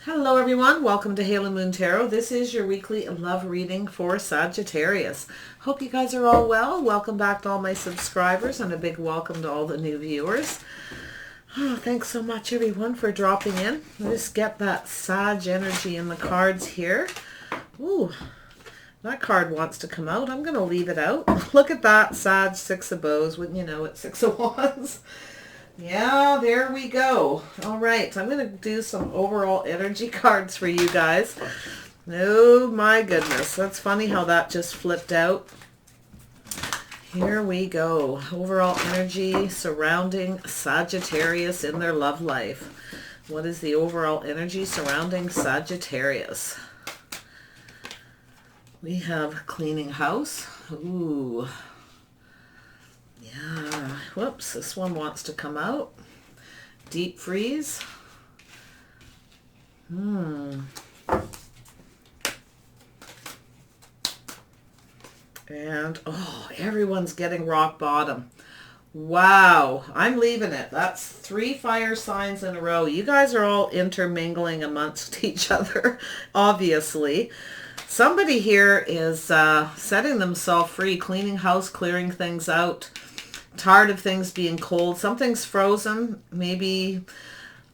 Hello everyone, welcome to Halo Moon Tarot. This is your weekly love reading for Sagittarius. Hope you guys are all well. Welcome back to all my subscribers and a big welcome to all the new viewers. Oh, thanks so much everyone for dropping in. Let's get that Sag energy in the cards here. Ooh, that card wants to come out. I'm going to leave it out. Look at that, Sag, Six of Bows. Wouldn't you know it's Six of Wands? Yeah, there we go. All right, I'm going to do some overall energy cards for you guys. Oh my goodness, that's funny how that just flipped out. Here we go. Overall energy surrounding Sagittarius in their love life. What is the overall energy surrounding Sagittarius? We have cleaning house. Ooh. Yeah, whoops, this one wants to come out. Deep freeze. And, oh, everyone's getting rock bottom. Wow, I'm leaving it. That's 3 fire signs in a row. You guys are all intermingling amongst each other, obviously. Somebody here is setting themselves free, cleaning house, clearing things out. Tired of things being cold. Something's frozen. Maybe,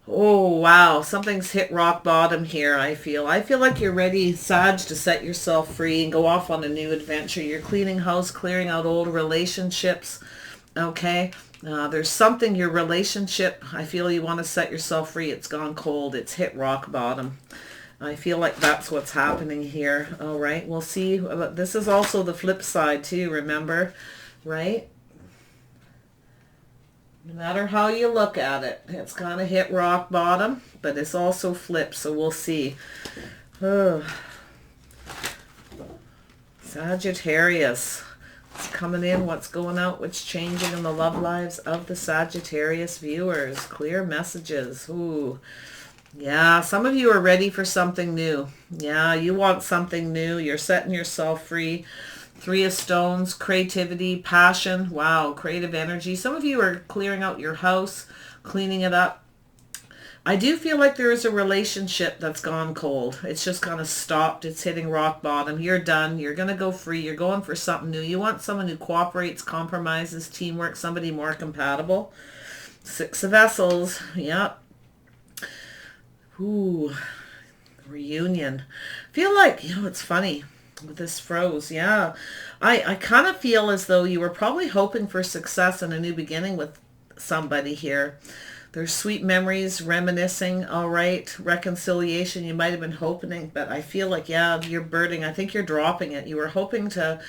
oh wow, something's hit rock bottom here, I feel. I feel like you're ready, Sag, to set yourself free and go off on a new adventure. You're cleaning house, clearing out old relationships. Okay? There's something, your relationship, I feel you want to set yourself free. It's gone cold. It's hit rock bottom. I feel like that's what's happening here. All right, we'll see. This is also the flip side too, remember? Right? No matter how you look at it, it's going to hit rock bottom, but it's also flipped, so we'll see. Oh. Sagittarius. What's coming in? What's going out? What's changing in the love lives of the Sagittarius viewers? Clear messages. Ooh. Yeah, some of you are ready for something new. Yeah, you want something new. You're setting yourself free. 3 of Stones, creativity, passion. Wow, creative energy. Some of you are clearing out your house, cleaning it up. I do feel like there is a relationship that's gone cold. It's just kind of stopped. It's hitting rock bottom. You're done. You're going to go free. You're going for something new. You want someone who cooperates, compromises, teamwork, somebody more compatible. 6 of Vessels. Yep. Ooh, reunion. Feel like, it's funny. This froze, yeah. I kind of feel as though you were probably hoping for success and a new beginning with somebody here. There's sweet memories, reminiscing, all right. Reconciliation, you might have been hoping, but I feel like, yeah, you're birding. I think you're dropping it. You were hoping to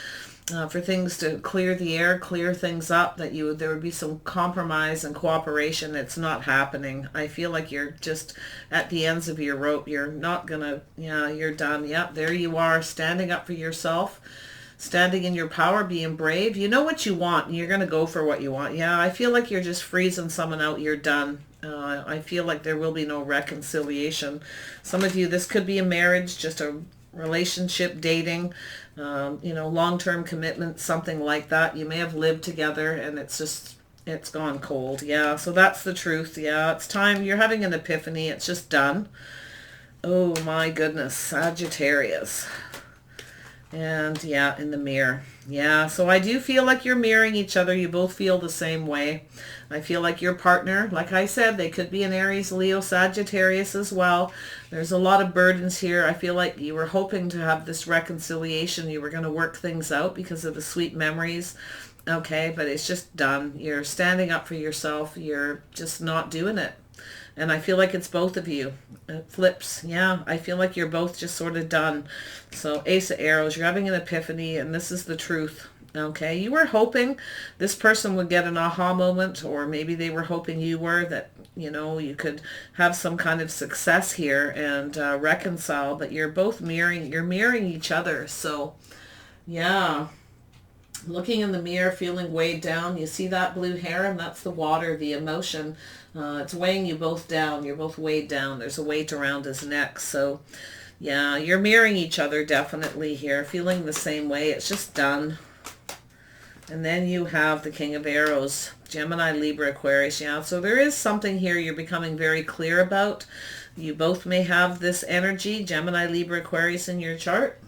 for things to clear the air, clear things up, that there would be some compromise and cooperation. It's not happening. I feel like you're just at the ends of your rope. You're not gonna, yeah, you're done. Yeah, there you are, standing up for yourself, standing in your power, being brave. You know what you want, and you're gonna go for what you want. Yeah, I feel like you're just freezing someone out. You're done. I feel like there will be no reconciliation. Some of you, this could be a marriage, just a relationship, dating, long-term commitment, something like that. You may have lived together and it's gone cold. Yeah, so that's the truth. Yeah, it's time. You're having an epiphany. It's just done. Oh my goodness, Sagittarius. And yeah, in the mirror. Yeah, so I do feel like you're mirroring each other. You both feel the same way. I feel like your partner, like I said, they could be an Aries, Leo, Sagittarius as well. There's a lot of burdens here. I feel like you were hoping to have this reconciliation. You were going to work things out because of the sweet memories. Okay, but it's just done. You're standing up for yourself. You're just not doing it. And I feel like it's both of you. It flips. Yeah, I feel like you're both just sort of done. So Ace of Arrows, you're having an epiphany, and this is the truth. Okay, you were hoping this person would get an aha moment, or maybe they were hoping you were, that, you could have some kind of success here and reconcile, but you're both mirroring each other. So, yeah. Looking in the mirror, feeling weighed down. You see that blue hair, and that's the water, the emotion. It's weighing you both down. You're both weighed down. There's a weight around his neck. So, yeah, you're mirroring each other definitely here. Feeling the same way. It's just done. And then you have the King of Arrows, Gemini, Libra, Aquarius. Yeah, so there is something here you're becoming very clear about. You both may have this energy, Gemini, Libra, Aquarius in your chart.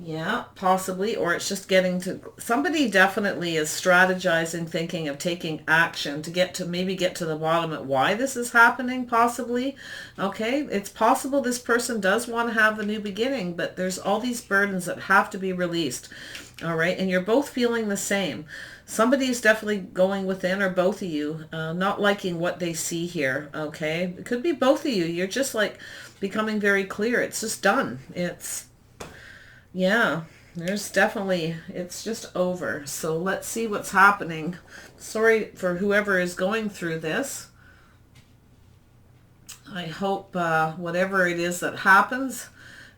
Yeah, possibly. Or it's just getting to, somebody definitely is strategizing, thinking of taking action to maybe get to the bottom of why this is happening, possibly. Okay, it's possible this person does want to have a new beginning, but there's all these burdens that have to be released. All right, and you're both feeling the same. Somebody is definitely going within, or both of you, not liking what they see here. Okay, it could be both of you. You're just like becoming very clear. It's just done. Yeah, there's definitely, it's just over. So let's see what's happening. Sorry for whoever is going through this. I hope whatever it is that happens,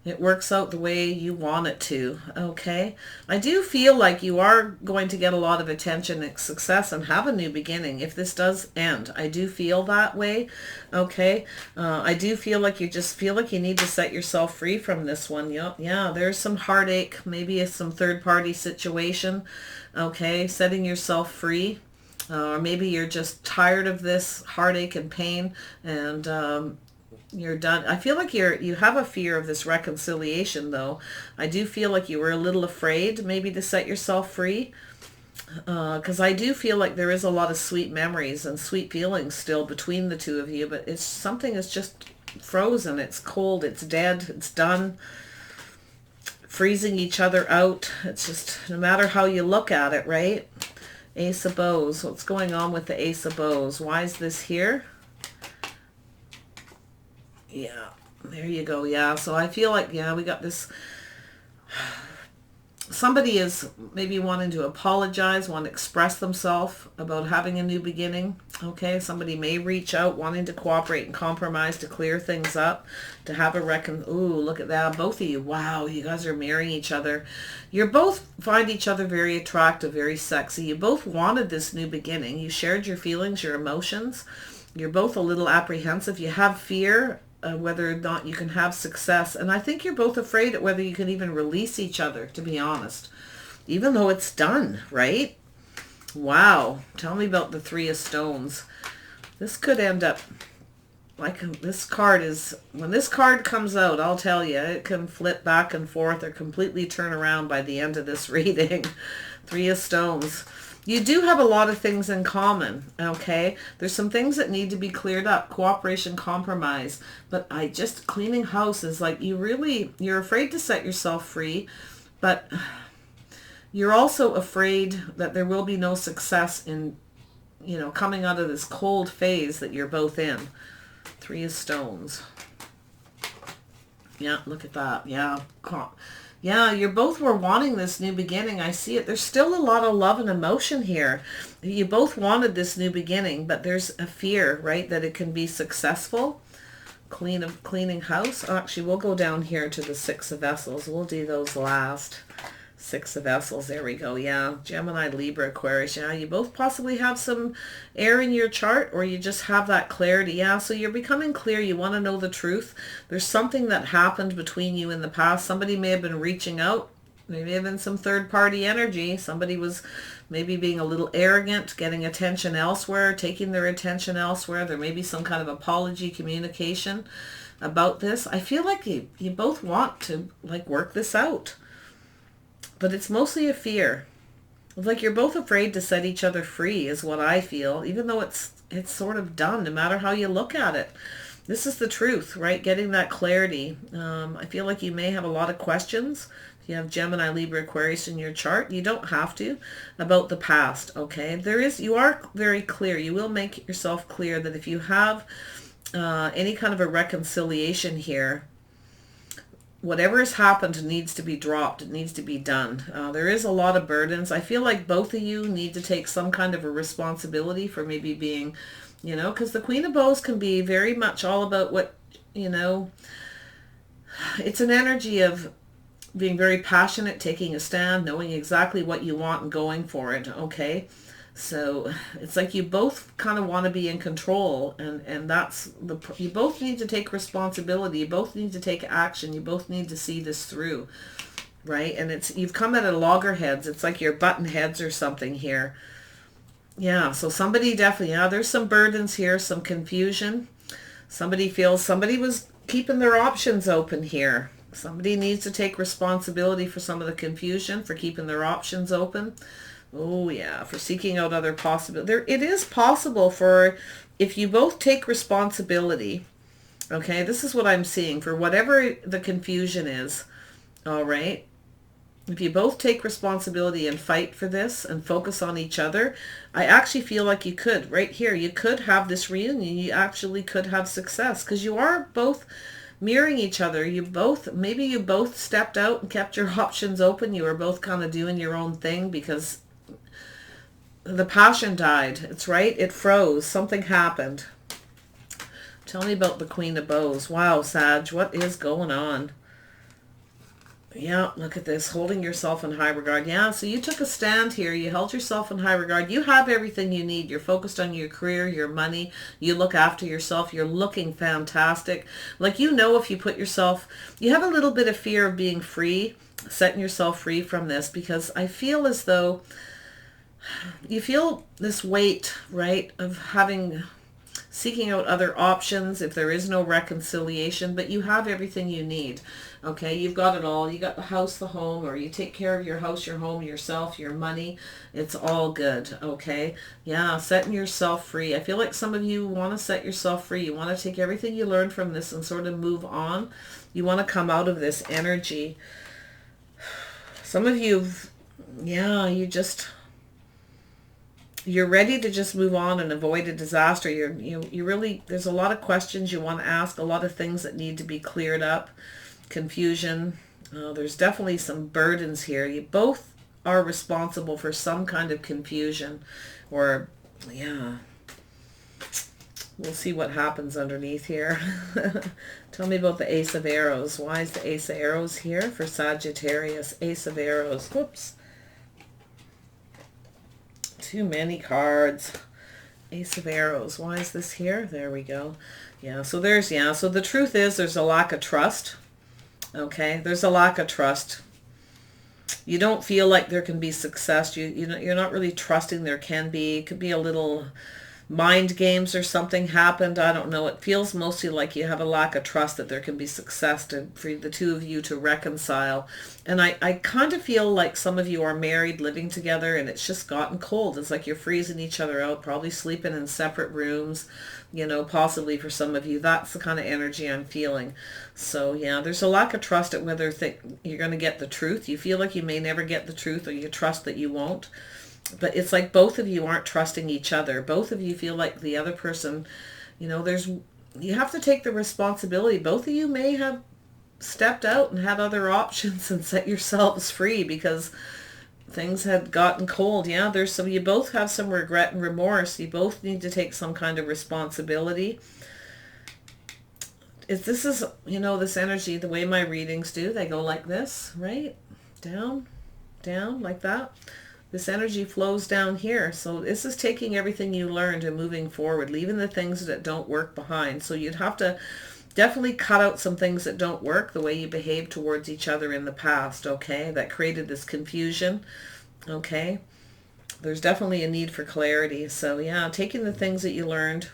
it works out the way you want it to, okay? I do feel like you are going to get a lot of attention and success and have a new beginning if this does end. I do feel that way, okay? I do feel like you just feel like you need to set yourself free from this one. Yeah, there's some heartache, maybe it's some third-party situation, okay? Setting yourself free. Or maybe you're just tired of this heartache and pain, and you're done. I feel like you have a fear of this reconciliation, though. I do feel like you were a little afraid maybe to set yourself free, because I do feel like there is a lot of sweet memories and sweet feelings still between the two of you, but it's something is just frozen. It's cold. It's dead. It's done. Freezing each other out. It's just, no matter how you look at it, right? Ace of Bows. What's going on with the Ace of Bows? Why is this here? Yeah, there you go. Yeah, so I feel like, yeah, we got this. Somebody is maybe wanting to apologize, want to express themselves about having a new beginning. Okay, somebody may reach out wanting to cooperate and compromise to clear things up, to have a ooh, look at that. Both of you, wow, you guys are marrying each other. You both find each other very attractive, very sexy. You both wanted this new beginning. You shared your feelings, your emotions. You're both a little apprehensive. You have fear. Whether or not you can have success. And I think you're both afraid of whether you can even release each other, to be honest. Even though it's done, right? Wow. Tell me about the Three of Stones. This could end up like this card is, when this card comes out, I'll tell you, it can flip back and forth or completely turn around by the end of this reading. Three of Stones. You do have a lot of things in common, okay? There's some things that need to be cleared up, cooperation, compromise. But cleaning house is like you're afraid to set yourself free, but you're also afraid that there will be no success in, coming out of this cold phase that you're both in. Three of Stones. Yeah, look at that. Yeah, yeah, you both were wanting this new beginning. I see it. There's still a lot of love and emotion here. You both wanted this new beginning, but there's a fear, right, that it can be successful. Cleaning house. Oh, actually, we'll go down here to the Six of Vessels. We'll do those last. Six of Vessels. There we go. Yeah. Gemini, Libra, Aquarius. Yeah. You both possibly have some air in your chart, or you just have that clarity. Yeah. So you're becoming clear. You want to know the truth. There's something that happened between you in the past. Somebody may have been reaching out. Maybe have been some third-party energy. Somebody was maybe being a little arrogant, getting attention elsewhere, taking their attention elsewhere. There may be some kind of apology, communication about this. I feel like you both want to work this out. But it's mostly a fear. Like you're both afraid to set each other free is what I feel, even though it's sort of done, no matter how you look at it. This is the truth, right? Getting that clarity. I feel like you may have a lot of questions. If you have Gemini, Libra, Aquarius in your chart, you don't have to, about the past, okay? You are very clear. You will make yourself clear that if you have any kind of a reconciliation here, whatever has happened needs to be dropped. It needs to be done. There is a lot of burdens. I feel like both of you need to take some kind of a responsibility for maybe being, because the Queen of Bows can be very much all about what, it's an energy of being very passionate, taking a stand, knowing exactly what you want and going for it, okay? So it's like you both kind of want to be in control, and you both need to take responsibility. You both need to take action. You both need to see this through, right? And you've come at a loggerheads. It's like you're button heads or something here. Yeah, so somebody definitely, there's some burdens here, some confusion. Somebody feels somebody was keeping their options open here. Somebody needs to take responsibility for some of the confusion, for keeping their options open. Oh yeah, for seeking out other possibilities. It is possible for, if you both take responsibility, okay, this is what I'm seeing, for whatever the confusion is, all right? If you both take responsibility and fight for this and focus on each other, I actually feel like you could, right here, you could have this reunion. You actually could have success because you are both mirroring each other. Maybe you both stepped out and kept your options open. You were both kind of doing your own thing because the passion died. It's right. It froze. Something happened. Tell me about the Queen of Bows. Wow, Sag, what is going on? Yeah, look at this. Holding yourself in high regard. Yeah, so you took a stand here. You held yourself in high regard. You have everything you need. You're focused on your career, your money. You look after yourself. You're looking fantastic. Like, you know, if you put yourself, you have a little bit of fear of being free, setting yourself free from this, because I feel as though you feel this weight, right, of seeking out other options if there is no reconciliation, but you have everything you need. Okay, you've got it all. You got the house, the home, or you take care of your house, your home, yourself, your money. It's all good. Okay, yeah, setting yourself free. I feel like some of you want to set yourself free. You want to take everything you learned from this and sort of move on. You want to come out of this energy. Some of you, yeah, you're ready to just move on and avoid a disaster. You really, there's a lot of questions you want to ask, a lot of things that need to be cleared up, confusion. There's definitely some burdens here. You both are responsible for some kind of confusion, or yeah, we'll see what happens underneath here. Tell me about the Ace of Arrows. Why is the Ace of Arrows here for Sagittarius? Ace of Arrows. Whoops. Too many cards. Ace of Arrows. Why is this here? There we go. Yeah, so so the truth is there's a lack of trust. Okay, there's a lack of trust. You don't feel like there can be success. You're not really trusting there can be. It could be a little mind games or something happened. I don't know. It feels mostly like you have a lack of trust that there can be success for the two of you to reconcile. And I kind of feel like some of you are married, living together, and it's just gotten cold. It's like you're freezing each other out, probably sleeping in separate rooms, possibly for some of you. That's the kind of energy I'm feeling. So yeah, there's a lack of trust at whether you're going to get the truth. You feel like you may never get the truth, or you trust that you won't. But it's like both of you aren't trusting each other. Both of you feel like the other person, you have to take the responsibility. Both of you may have stepped out and had other options and set yourselves free because things had gotten cold. Yeah, you both have some regret and remorse. You both need to take some kind of responsibility. This energy, the way my readings do, they go like this, right? Down, down, like that. This energy flows down here. So this is taking everything you learned and moving forward, leaving the things that don't work behind. So you'd have to definitely cut out some things that don't work, the way you behaved towards each other in the past, okay? That created this confusion, okay? There's definitely a need for clarity. So yeah, taking the things that you learned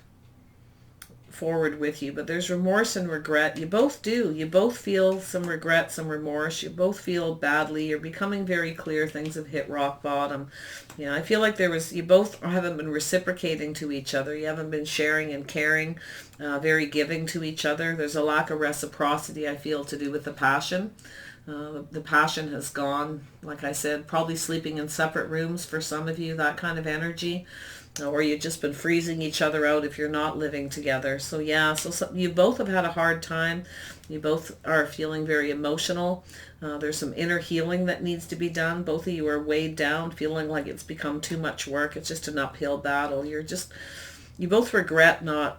forward with you, but there's remorse and regret. You both do. You both feel some regret, some remorse. You both feel badly. You're becoming very clear. Things have hit rock bottom. Yeah, I feel like you both haven't been reciprocating to each other. You haven't been sharing and caring, very giving to each other. There's a lack of reciprocity, I feel, to do with the passion. The passion has gone, like I said, probably sleeping in separate rooms for some of you, that kind of energy. Or you've just been freezing each other out if you're not living together. So yeah, you both have had a hard time. You both are feeling very emotional. There's some inner healing that needs to be done. Both of you are weighed down, feeling like it's become too much work. It's just an uphill battle. You both regret not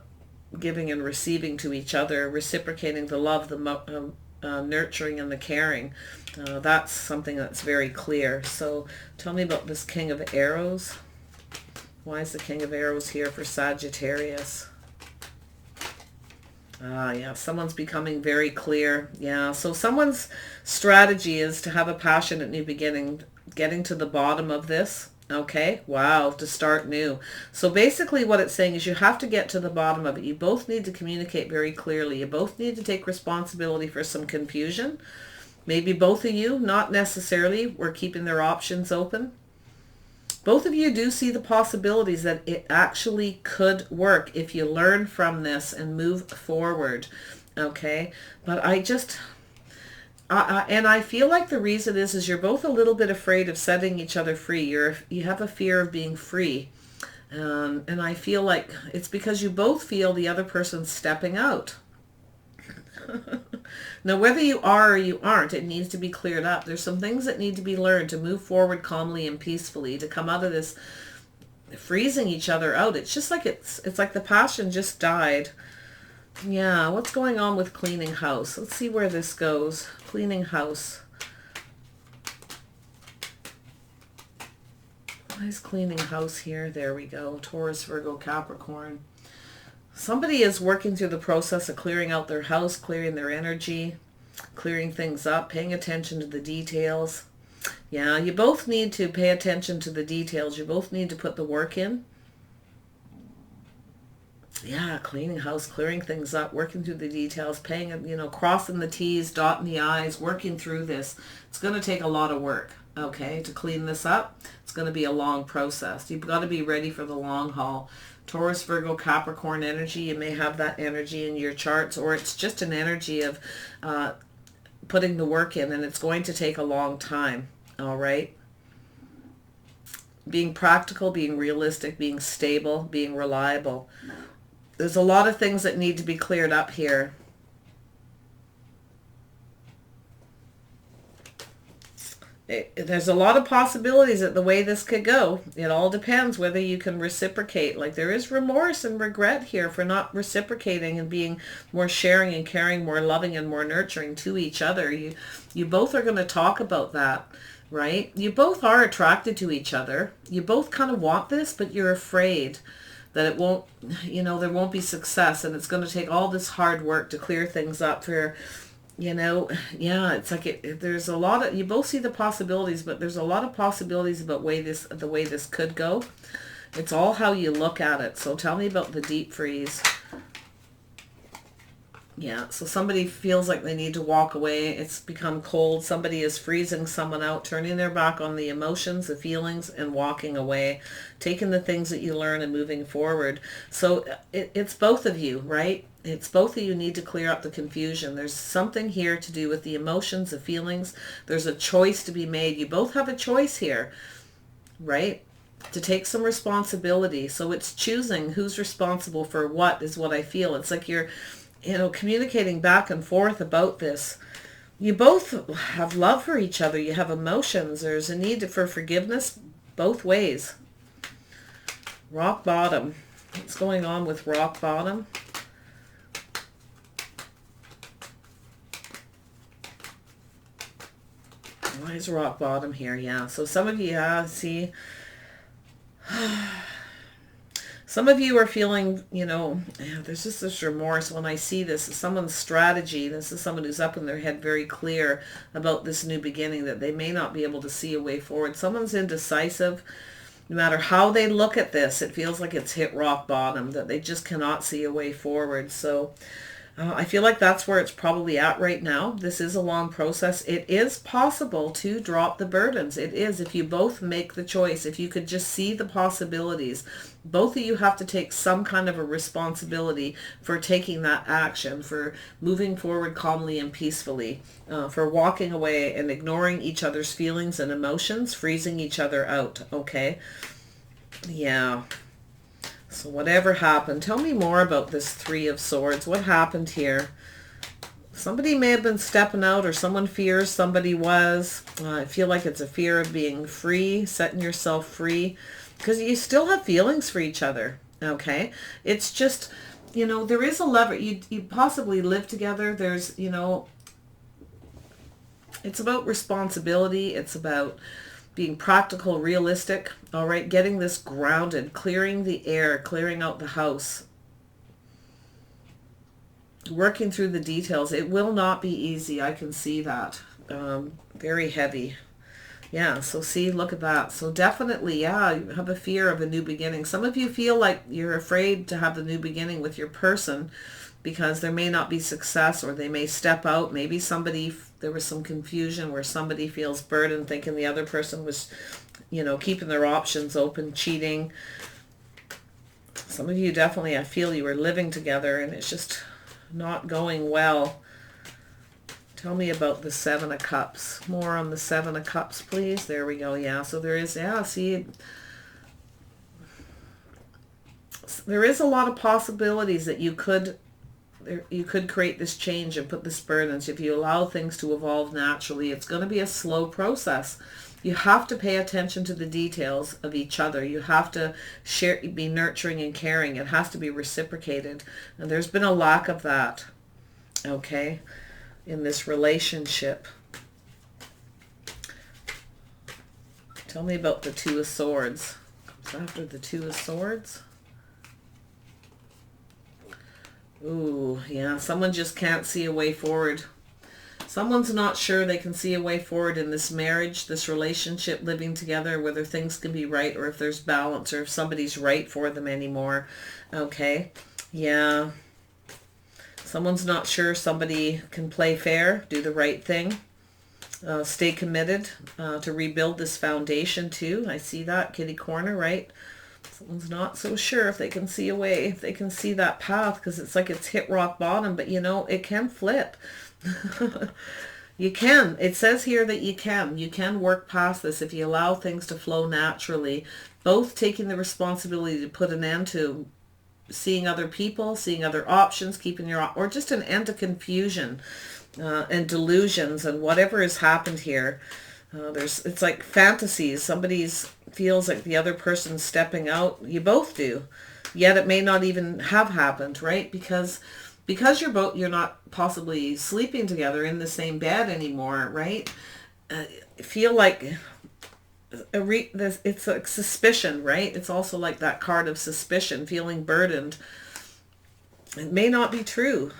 giving and receiving to each other, reciprocating the love, the nurturing and the caring. That's something that's very clear. So tell me about this King of Arrows. Why is the King of Arrows here for Sagittarius? Yeah, someone's becoming very clear. Yeah, so someone's strategy is to have a passionate new beginning, getting to the bottom of this, Okay, wow, to start new. So basically what it's saying is you have to get to the bottom of it. You both need to communicate very clearly. You both need to take responsibility for some confusion. Maybe both of you, not necessarily, were keeping their options open. Both of you do see the possibilities that it actually could work if you learn from this and move forward. Okay, but and I feel like the reason is you're both a little bit afraid of setting each other free. You have a fear of being free. And I feel like it's because you both feel the other person's stepping out. Now, whether you are or you aren't, it needs to be cleared up. There's some things that need to be learned to move forward calmly and peacefully, to come out of this freezing each other out. It's just like it's like the passion just died. Yeah, what's going on with cleaning house? Let's see where this goes. Cleaning house. Why is cleaning house here? There we go. Taurus, Virgo, Capricorn. Somebody is working through the process of clearing out their house, clearing their energy, clearing things up, paying attention to the details. Yeah, you both need to pay attention to the details. You both need to put the work in. Yeah, cleaning house, clearing things up, working through the details, paying, crossing the T's, dotting the I's, working through this. It's going to take a lot of work, okay, to clean this up. It's going to be a long process. You've got to be ready for the long haul. Taurus, Virgo, Capricorn energy, you may have that energy in your charts, or it's just an energy of putting the work in, and it's going to take a long time, all right? Being practical, being realistic, being stable, being reliable. There's a lot of things that need to be cleared up here. There's a lot of possibilities at the way this could go. It all depends whether you can reciprocate. Like, there is remorse and regret here for not reciprocating and being more sharing and caring, more loving and more nurturing to each other. You both are going to talk about that, right? You both are attracted to each other. You both kind of want this, but you're afraid that it won't, there won't be success, and it's going to take all this hard work to clear things up for, yeah, it's like there's a lot of, you both see the possibilities, but there's a lot of possibilities about the way this could go. It's all how you look at it. So tell me about the deep freeze. Yeah, so somebody feels like they need to walk away. It's become cold. Somebody is freezing someone out, turning their back on the emotions, the feelings, and walking away, taking the things that you learn and moving forward. So it's both of you, right? It's both of you need to clear up the confusion. There's something here to do with the emotions, the feelings. There's a choice to be made. You both have a choice here, right? To take some responsibility. So it's choosing who's responsible for what is what I feel. It's like you're communicating back and forth about this. You both have love for each other. You have emotions. There's a need for forgiveness both ways. Rock bottom. What's going on with rock bottom? Why is rock bottom here? Yeah. So some of you, see... Some of you are feeling, there's just this remorse when I see this. Someone's strategy. This is someone who's up in their head very clear about this new beginning, that they may not be able to see a way forward. Someone's indecisive. No matter how they look at this, it feels like it's hit rock bottom, that they just cannot see a way forward. So I feel like that's where it's probably at right now. This is a long process. It is possible to drop the burdens. It is, if you both make the choice, if you could just see the possibilities. Both of you have to take some kind of a responsibility for taking that action, for moving forward calmly and peacefully, for walking away and ignoring each other's feelings and emotions, freezing each other out, okay? Yeah. So whatever happened, tell me more about this Three of Swords. What happened here? Somebody may have been stepping out, or someone fears somebody was. I feel like it's a fear of being free, setting yourself free, because you still have feelings for each other, okay? It's just, there is a lever. You possibly live together. There's, it's about responsibility. It's about being practical, realistic, all right? Getting this grounded, clearing the air, clearing out the house, working through the details. It will not be easy. I can see that. Very heavy. Yeah, so see, look at that. So definitely, yeah, you have a fear of a new beginning. Some of you feel like you're afraid to have the new beginning with your person because there may not be success, or they may step out. Maybe somebody, there was some confusion where somebody feels burdened thinking the other person was, keeping their options open, cheating. Some of you definitely, I feel you were living together and it's just not going well. Tell me about the Seven of Cups. More on the Seven of Cups, please. There we go. Yeah, so there is, yeah, see, there is a lot of possibilities that you could create this change and put this burdens. If you allow things to evolve naturally, it's going to be a slow process. You have to pay attention to the details of each other. You have to be nurturing and caring. It has to be reciprocated. And there's been a lack of that, okay, in this relationship. Tell me about the Two of Swords. Comes after the Two of Swords. Ooh, yeah, someone just can't see a way forward. Someone's not sure they can see a way forward in this marriage, this relationship, living together, whether things can be right or if there's balance or if somebody's right for them anymore. Okay, yeah. Someone's not sure somebody can play fair, do the right thing, stay committed to rebuild this foundation too. I see that, kitty corner, right? Someone's not so sure if they can see a way, if they can see that path, because it's like it's hit rock bottom, but it can flip. You can. It says here that you can work past this if you allow things to flow naturally, both taking the responsibility to put an end to seeing other people, seeing other options, keeping or just an end to confusion and delusions and whatever has happened here. It's like fantasies. Somebody feels like the other person's stepping out. You both do, yet it may not even have happened, right? Because you're not possibly sleeping together in the same bed anymore, right? Feel like it's like suspicion, right? It's also like that card of suspicion, feeling burdened. It may not be true.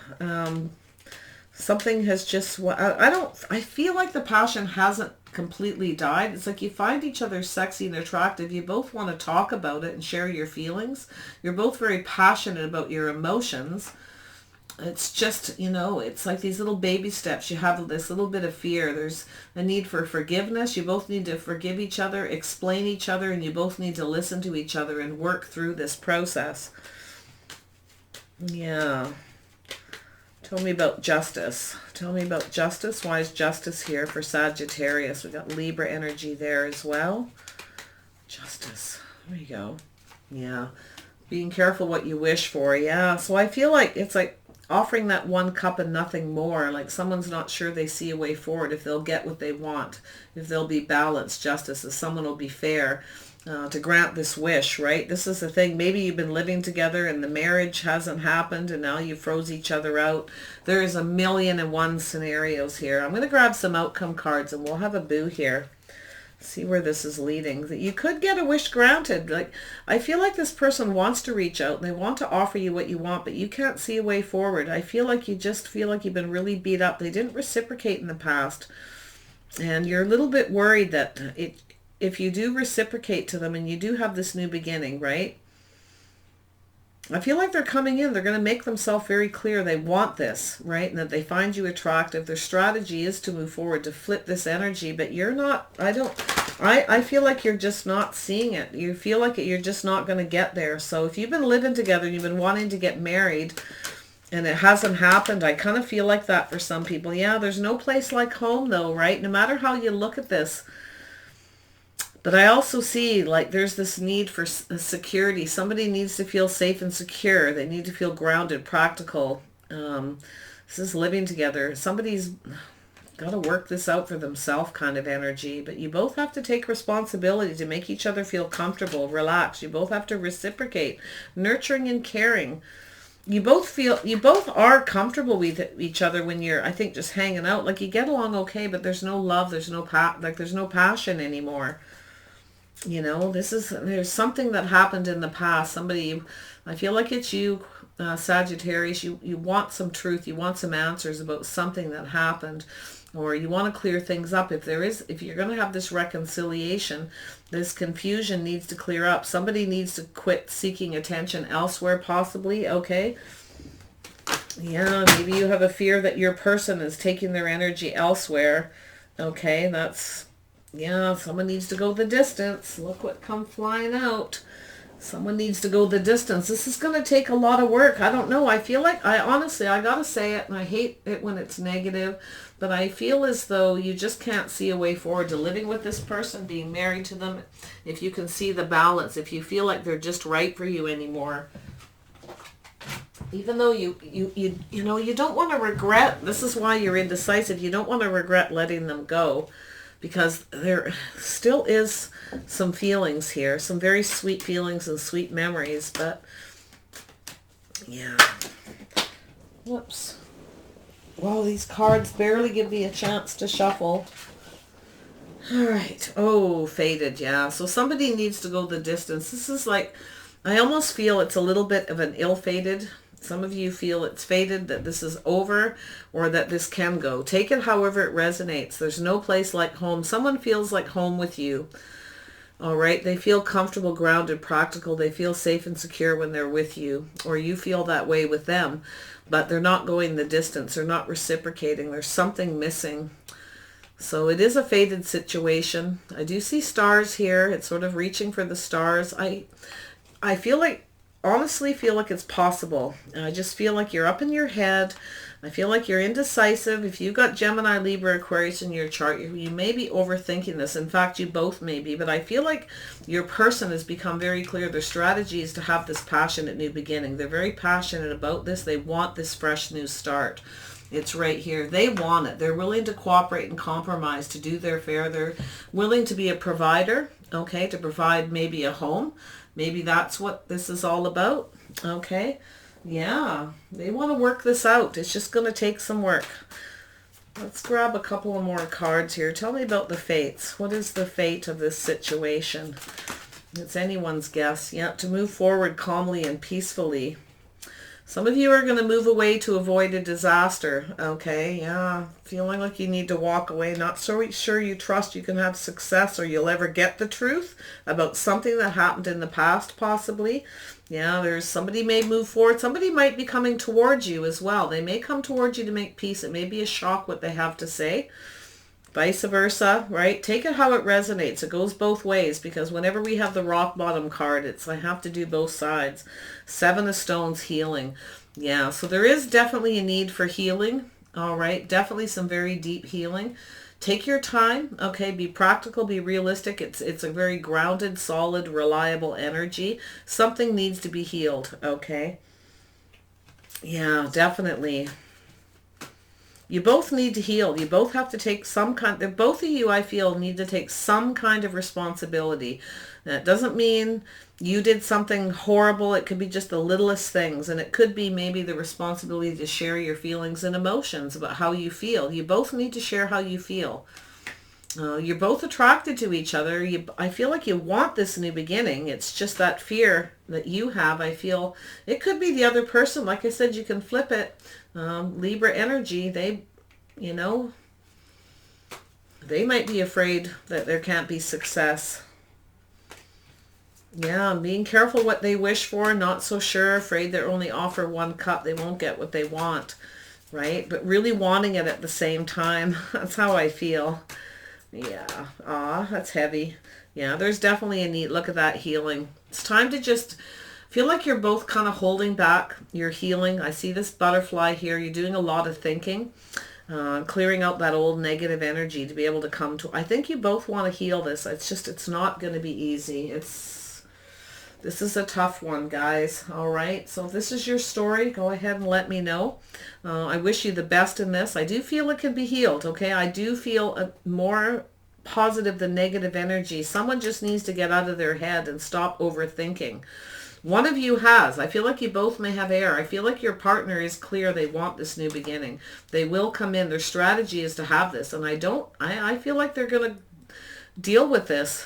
Something has just, I feel like the passion hasn't completely died. It's like you find each other sexy and attractive. You both want to talk about it and share your feelings. You're both very passionate about your emotions. It's just, it's like these little baby steps. You have this little bit of fear. There's a need for forgiveness. You both need to forgive each other, explain each other, and you both need to listen to each other and work through this process. Yeah. Tell me about justice. Tell me about justice. Why is justice here for Sagittarius? We've got Libra energy there as well. Justice. There you go. Yeah. Being careful what you wish for. Yeah. So I feel like it's like offering that one cup and nothing more. Like someone's not sure they see a way forward, if they'll get what they want, if they'll be balanced, justice, if someone will be fair. To grant this wish, right? This is the thing. Maybe you've been living together and the marriage hasn't happened and now you froze each other out. There is 1,000,001 scenarios here. I'm going to grab some outcome cards and we'll have a boo here. See where this is leading. That you could get a wish granted. Like, I feel like this person wants to reach out and they want to offer you what you want, but you can't see a way forward. I feel like you just feel like you've been really beat up. They didn't reciprocate in the past. And you're a little bit worried that if you do reciprocate to them and you do have this new beginning, right? I feel like they're coming in. They're going to make themselves very clear they want this, right? And that they find you attractive. Their strategy is to move forward, to flip this energy, but you're not, I feel like you're just not seeing it. You feel like you're just not going to get there. So if you've been living together and you've been wanting to get married and it hasn't happened, I kind of feel like that for some people. Yeah, there's no place like home though, right? No matter how you look at this. But I also see like there's this need for security. Somebody needs to feel safe and secure. They need to feel grounded, practical. This is living together. Somebody's got to work this out for themselves kind of energy. But you both have to take responsibility to make each other feel comfortable, relaxed. You both have to reciprocate, nurturing and caring. You both are comfortable with each other when you're, I think, just hanging out. Like you get along okay, but there's no love. There's no there's no passion anymore. There's something that happened in the past. Somebody, I feel like it's you, Sagittarius, you want some truth, you want some answers about something that happened, or you want to clear things up. If you're going to have this reconciliation, this confusion needs to clear up. Somebody needs to quit seeking attention elsewhere, possibly, okay? Yeah, maybe you have a fear that your person is taking their energy elsewhere, okay? Yeah, someone needs to go the distance. Look what come flying out. Someone needs to go the distance. This is going to take a lot of work. I don't know. I feel like, honestly, I got to say it, and I hate it when it's negative, but I feel as though you just can't see a way forward to living with this person, being married to them. If you can see the balance, if you feel like they're just right for you anymore. Even though you don't want to regret, this is why you're indecisive. You don't want to regret letting them go, because there still is some feelings here, some very sweet feelings and sweet memories, but yeah. Whoops. Well, these cards barely give me a chance to shuffle. All right. Oh, faded, yeah. So somebody needs to go the distance. This is like, I almost feel it's a little bit of an ill-fated. Some of you feel it's fated, that this is over, or that this can go. Take it however it resonates. There's no place like home. Someone feels like home with you. All right. They feel comfortable, grounded, practical. They feel safe and secure when they're with you, or you feel that way with them, but they're not going the distance. They're not reciprocating. There's something missing. So it is a fated situation. I do see stars here. It's sort of reaching for the stars. I feel like, honestly feel like it's possible. And I just feel like you're up in your head. I feel like you're indecisive. If you've got Gemini, Libra, Aquarius in your chart, you may be overthinking this. In fact, you both may be. But I feel like your person has become very clear. Their strategy is to have this passionate new beginning. They're very passionate about this. They want this fresh new start. It's right here. They want it. They're willing to cooperate and compromise to do their fair. They're willing to be a provider, okay, to provide maybe a home. Maybe that's what this is all about, okay? Yeah, they want to work this out. It's just going to take some work. Let's grab a couple of more cards here. Tell me about the fates. What is the fate of this situation? It's anyone's guess. Yeah, to move forward calmly and peacefully. Some of you are going to move away to avoid a disaster, okay? Yeah, feeling like you need to walk away. Not so sure you trust you can have success or you'll ever get the truth about something that happened in the past, possibly. Yeah, there's somebody may move forward. Somebody might be coming towards you as well. They may come towards you to make peace. It may be a shock what they have to say. Vice versa, right? Take it how it resonates. It goes both ways, because whenever we have the rock bottom card, it's I have to do both sides. Seven of Stones, healing. Yeah, so there is definitely a need for healing. All right, definitely some very deep healing. Take your time, okay? Be practical, be realistic. It's a very grounded, solid, reliable energy. Something needs to be healed, okay? Yeah, definitely. You both need to heal. You both have to take some kind, both of you, I feel, need to take some kind of responsibility. That doesn't mean you did something horrible. It could be just the littlest things. And it could be maybe the responsibility to share your feelings and emotions about how you feel. You both need to share how you feel. You're both attracted to each other. I feel like you want this new beginning. It's just that fear that you have. I feel it could be the other person. Like I said, you can flip it. Libra energy, they might be afraid that there can't be success. Yeah, being careful what they wish for, not so sure, afraid they're only offer one cup, they won't get what they want, right? But really wanting it at the same time. That's how I feel. Yeah, that's heavy. Yeah, there's definitely a need. Look at that healing. It's time to just feel like you're both kind of holding back your healing. I see this butterfly here. You're doing a lot of thinking, clearing out that old negative energy to be able to come to. I think you both want to heal this. It's not going to be easy. This is a tough one, guys. All right. So if this is your story, go ahead and let me know. I wish you the best in this. I do feel it can be healed. Okay. I do feel more positive than negative energy. Someone just needs to get out of their head and stop overthinking. One of you has. I feel like you both may have air. I feel like your partner is clear. They want this new beginning. They will come in. Their strategy is to have this. And I feel like they're going to deal with this.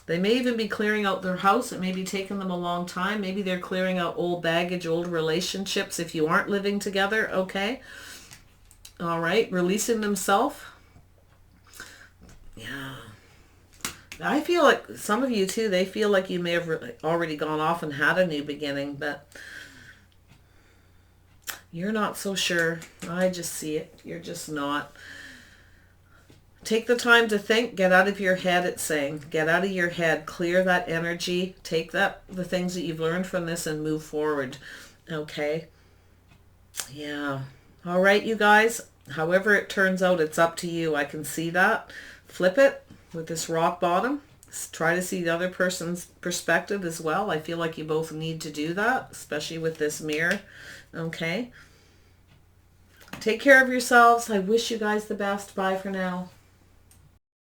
They may even be clearing out their house. It may be taking them a long time. Maybe they're clearing out old baggage, old relationships if you aren't living together, okay? All right, releasing themselves. Yeah. I feel like some of you too, they feel like you may have already gone off and had a new beginning, but you're not so sure. I just see it. You're just not. Take the time to think. Get out of your head, it's saying. Get out of your head. Clear that energy. Take the things that you've learned from this and move forward. Okay? Yeah. All right, you guys. However it turns out, it's up to you. I can see that. Flip it with this rock bottom. Try to see the other person's perspective as well. I feel like you both need to do that, especially with this mirror. Okay? Take care of yourselves. I wish you guys the best. Bye for now.